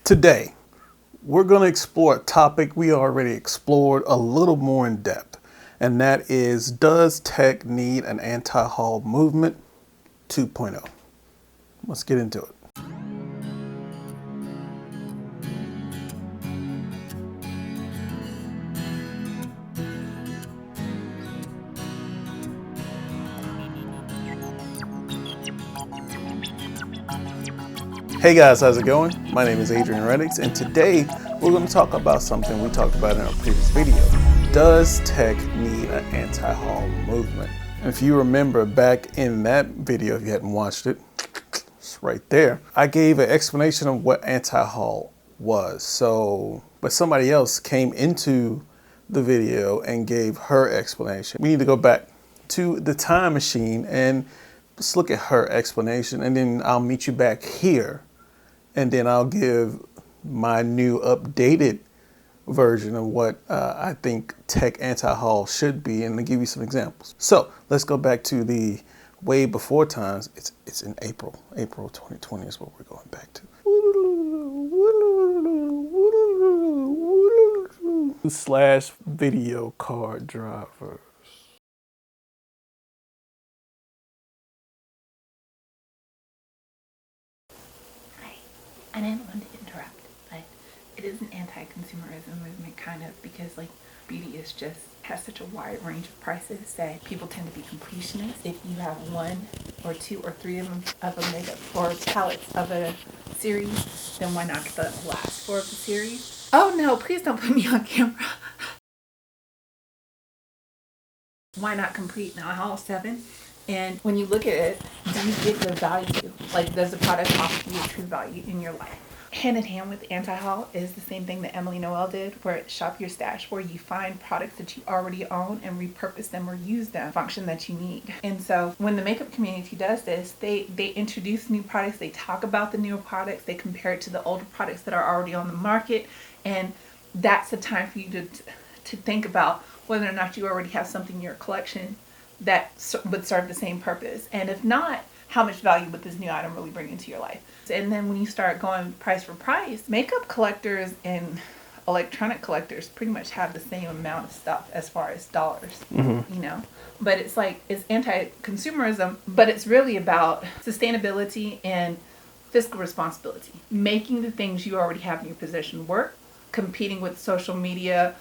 Today, we're going to explore a topic we already explored a little more in depth, and that is, does tech need an anti-haul movement 2.0? Let's get into it. Hey guys, how's it going? My name is Adrian Reddix, and today we're going to talk about something we talked about in our previous video. Does tech need an anti-haul movement? And if you remember back in that video, if you hadn't watched it, it's right there. I gave an explanation of what anti-haul was. But somebody else came into the video and gave her explanation. We need to go back to the time machine and let's look at her explanation, and then I'll meet you back here. And then I'll give my new updated version of what I think tech anti-haul should be, and I'll give you some examples. So let's go back to the way before times. It's in April 2020 is what we're going back to. Slash video card driver. I didn't want to interrupt, but it is an anti-consumerism movement, kind of, because like beauty is just has such a wide range of prices that people tend to be completionists. If you have one or two or three of them of a makeup or palettes of a series, then why not get the last four of the series? Oh no, please don't put me on camera. Why not complete now all 7? And when you look at it, do you get the value? Like, does the product offer you a true value in your life? Hand in hand with anti-haul is the same thing that Emily Noel did, where it's Shop Your Stash, where you find products that you already own and repurpose them or use them, function that you need. And so when the makeup community does this, they introduce new products, they talk about the newer products, they compare it to the older products that are already on the market, and that's the time for you to think about whether or not you already have something in your collection that would serve the same purpose. And if not, how much value would this new item really bring into your life? And then when you start going price for price, makeup collectors and electronic collectors pretty much have the same amount of stuff as far as dollars, you know? But it's like, it's anti-consumerism, but it's really about sustainability and fiscal responsibility. Making the things you already have in your possession work, competing with social media,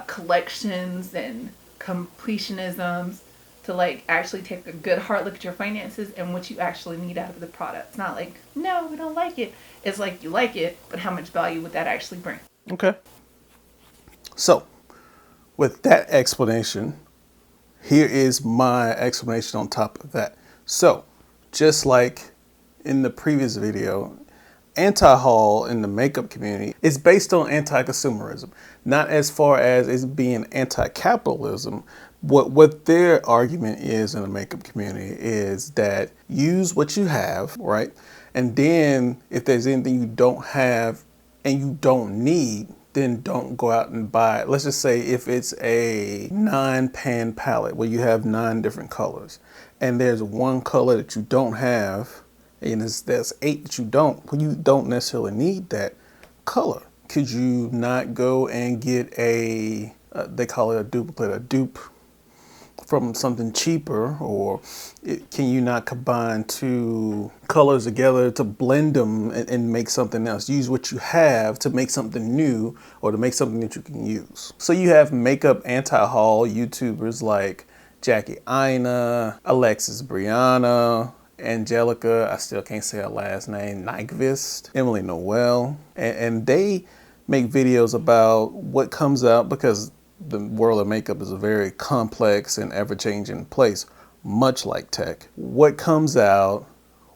collections and completionisms, to like actually take a good hard look at your finances and what you actually need out of the product. It's not like, no, we don't like it. It's like, you like it, but how much value would that actually bring? Okay. So with that explanation, here is my explanation on top of that. So just like in the previous video, anti-haul in the makeup community is based on anti-consumerism, not as far as it's being anti-capitalism. What their argument is in the makeup community is that use what you have, right? And then if there's anything you don't have and you don't need, then don't go out and buy it. Let's just say if it's a 9-pan palette where you have 9 different colors and there's one color that you don't have, and there's 8 that you don't, well, you don't necessarily need that color. Could you not go and get they call it a duplicate, a dupe from something cheaper? Or can you not combine 2 colors together to blend them and make something else? Use what you have to make something new or to make something that you can use. So you have makeup anti-haul YouTubers like Jackie Aina, Alexis Brianna, Angelica, I still can't say her last name, Nyquist, Emily Noel, and they make videos about what comes out, because the world of makeup is a very complex and ever-changing place, much like tech. What comes out,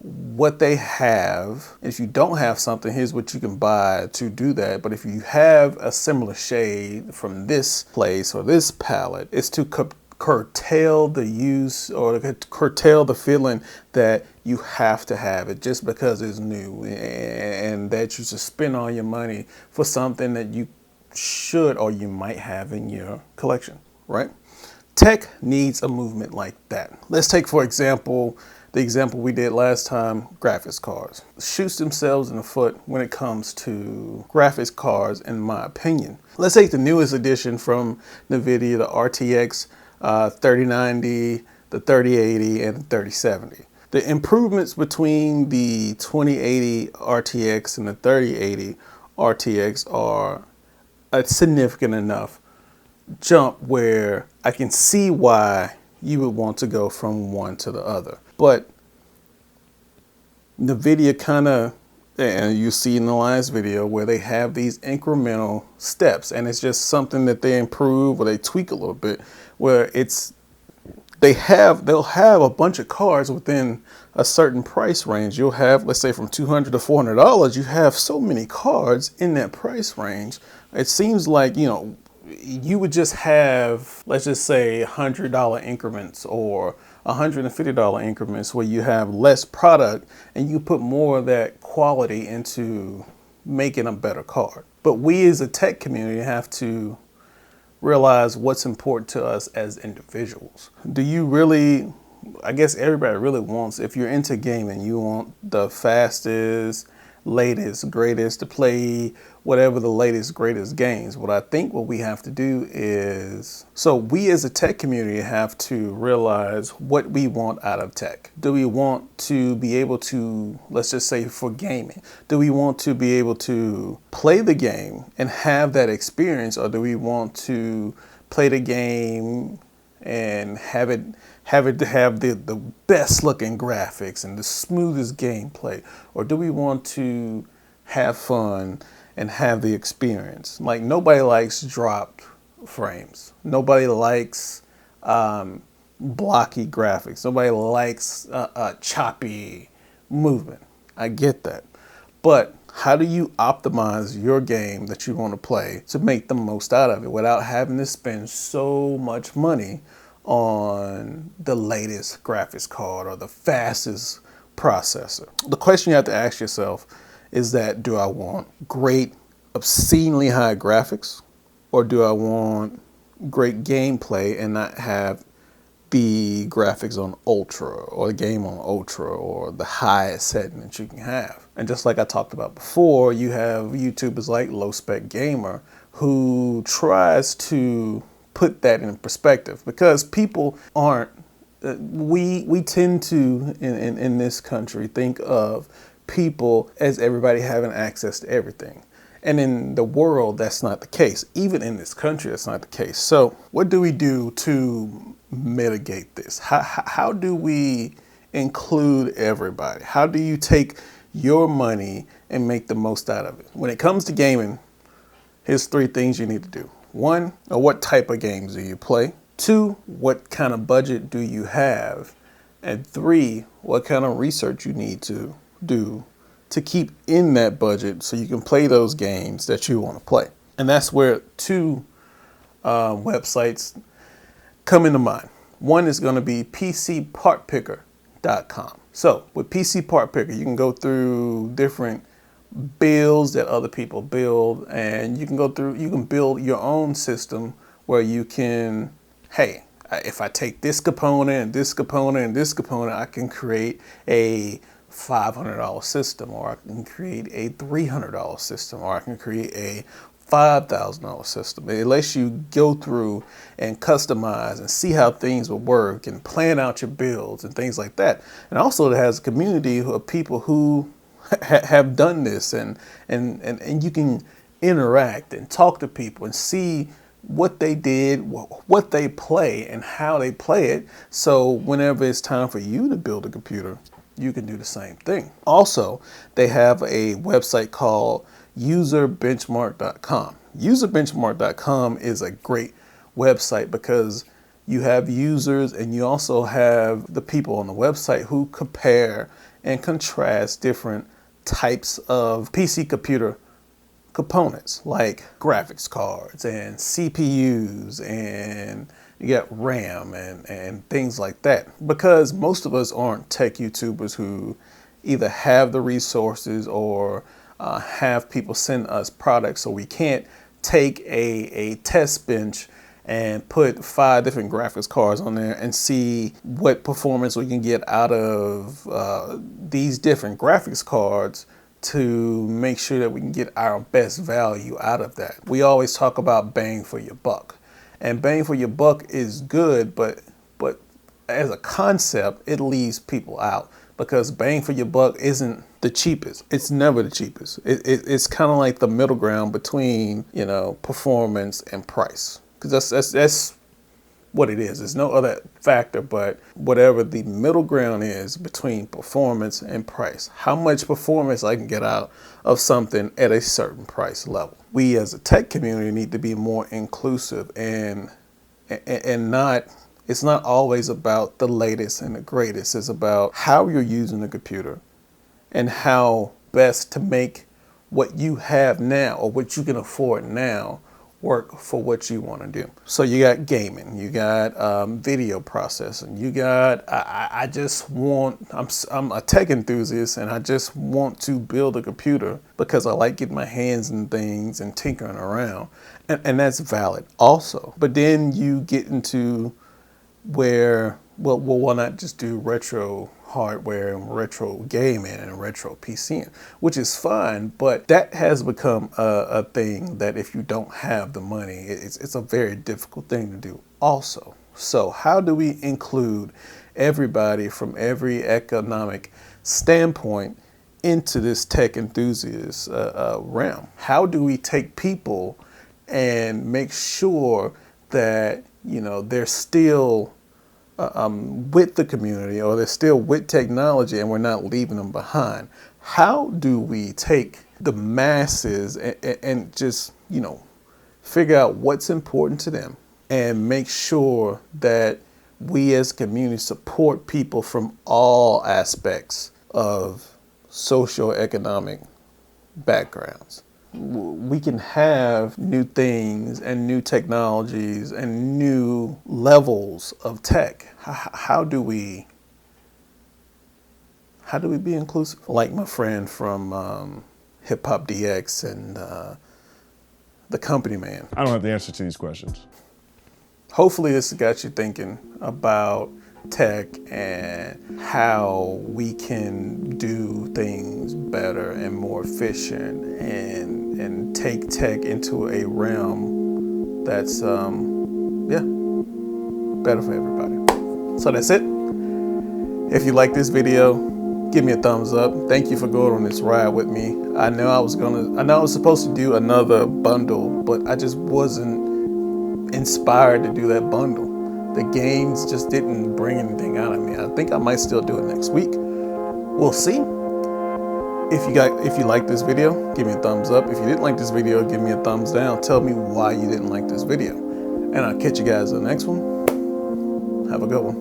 what they have. If you don't have something, here's what you can buy to do that. But if you have a similar shade from this place or this palette, it's to curtail the use or curtail the feeling that you have to have it just because it's new, and that you should spend all your money for something that you should or you might have in your collection, right? Tech needs a movement like that. Let's take, for example, the example we did last time, graphics cards. Shoots themselves in the foot when it comes to graphics cards, in my opinion. Let's take the newest edition from NVIDIA, the RTX 3090, the 3080, and the 3070. The improvements between the 2080 RTX and the 3080 RTX are significant enough jump where I can see why you would want to go from one to the other. But NVIDIA kind of, and you see in the last video where they have these incremental steps, and it's just something that they improve or they tweak a little bit, where they'll have a bunch of cards within a certain price range. You'll have, let's say, from $200 to $400. You have so many cards in that price range. It seems like, you would just have, let's just say, $100 increments or $150 increments where you have less product and you put more of that quality into making a better card. But we as a tech community have to realize what's important to us as individuals. Do you really, I guess everybody really wants, if you're into gaming, you want the fastest, latest, greatest to play whatever the latest, greatest games. What we have to do is, so we as a tech community have to realize what we want out of tech. Do we want to be able to, let's just say for gaming, do we want to be able to play the game and have that experience, or do we want to play the game and have the best looking graphics and the smoothest gameplay? Or do we want to have fun and have the experience? Like, nobody likes dropped frames. Nobody likes blocky graphics. Nobody likes choppy movement. I get that. But how do you optimize your game that you want to play to make the most out of it without having to spend so much money on the latest graphics card or the fastest processor? The question you have to ask yourself is that, do I want great, obscenely high graphics, or do I want great gameplay and not have the graphics on ultra or the game on ultra or the highest setting that you can have? And just like I talked about before, you have YouTubers like Low Spec Gamer who tries to put that in perspective, because people aren't, we tend to in this country think of people as everybody having access to everything. And in the world, that's not the case. Even in this country, that's not the case. So what do we do to mitigate this? How do we include everybody? How do you take your money and make the most out of it? When it comes to gaming, here's 3 things you need to do. 1, what type of games do you play? 2, what kind of budget do you have? And 3, what kind of research you need to do to keep in that budget so you can play those games that you want to play. And that's where 2 websites come into mind. One is going to be PCPartPicker.com. So with PC Part Picker, you can go through different builds that other people build, and you can build your own system where you can, hey, if I take this component and this component and this component, I can create a $500 system, or I can create a $300 system, or I can create a $5,000 system. It lets you go through and customize and see how things will work and plan out your builds and things like that. And also it has a community of people who have done this, and you can interact and talk to people and see what they did, what they play, and how they play it. So whenever it's time for you to build a computer, you can do the same thing. Also, they have a website called Userbenchmark.com. Userbenchmark.com is a great website because you have users and you also have the people on the website who compare and contrast different types of PC computer components like graphics cards and CPUs, and you got RAM and things like that. Because most of us aren't tech YouTubers who either have the resources or have people send us products, so we can't take a test bench and put 5 different graphics cards on there and see what performance we can get out of these different graphics cards to make sure that we can get our best value out of that. We always talk about bang for your buck. And bang for your buck is good, but as a concept, it leaves people out because bang for your buck isn't the cheapest. It's never the cheapest. It's kind of like the middle ground between, you know, performance and price. Because that's what it is. There's no other factor but whatever the middle ground is between performance and price. How much performance I can get out of something at a certain price level. We as a tech community need to be more inclusive and not, it's not always about the latest and the greatest. It's about how you're using the computer and how best to make what you have now or what you can afford now work for what you want to do. So you got gaming, you got video processing, you got, I'm a tech enthusiast and I just want to build a computer because I like getting my hands in things and tinkering around. And that's valid also. But then you get into where, well, why not just do retro hardware and retro gaming and retro PCing, which is fine, but that has become a thing that if you don't have the money, it's a very difficult thing to do also. So how do we include everybody from every economic standpoint into this tech enthusiast realm? How do we take people and make sure that, you know, they're still with the community or they're still with technology and we're not leaving them behind? How do we take the masses and just, you know, figure out what's important to them and make sure that we as a community support people from all aspects of socioeconomic backgrounds? We can have new things and new technologies and new levels of tech. How do we be inclusive? Like my friend from Hip Hop DX and the Company Man. I don't have the answer to these questions. Hopefully this has got you thinking about tech and how we can do things better and more efficient and take tech into a realm that's better for everybody. So that's it. If you like this video, give me a thumbs up. Thank you for going on this ride with me. I know I was supposed to do another bundle, but I just wasn't inspired to do that bundle. The games just didn't bring anything out of me. I think I might still do it next week. We'll see. If you like this video, give me a thumbs up. If you didn't like this video, give me a thumbs down. Tell me why you didn't like this video. And I'll catch you guys in the next one. Have a good one.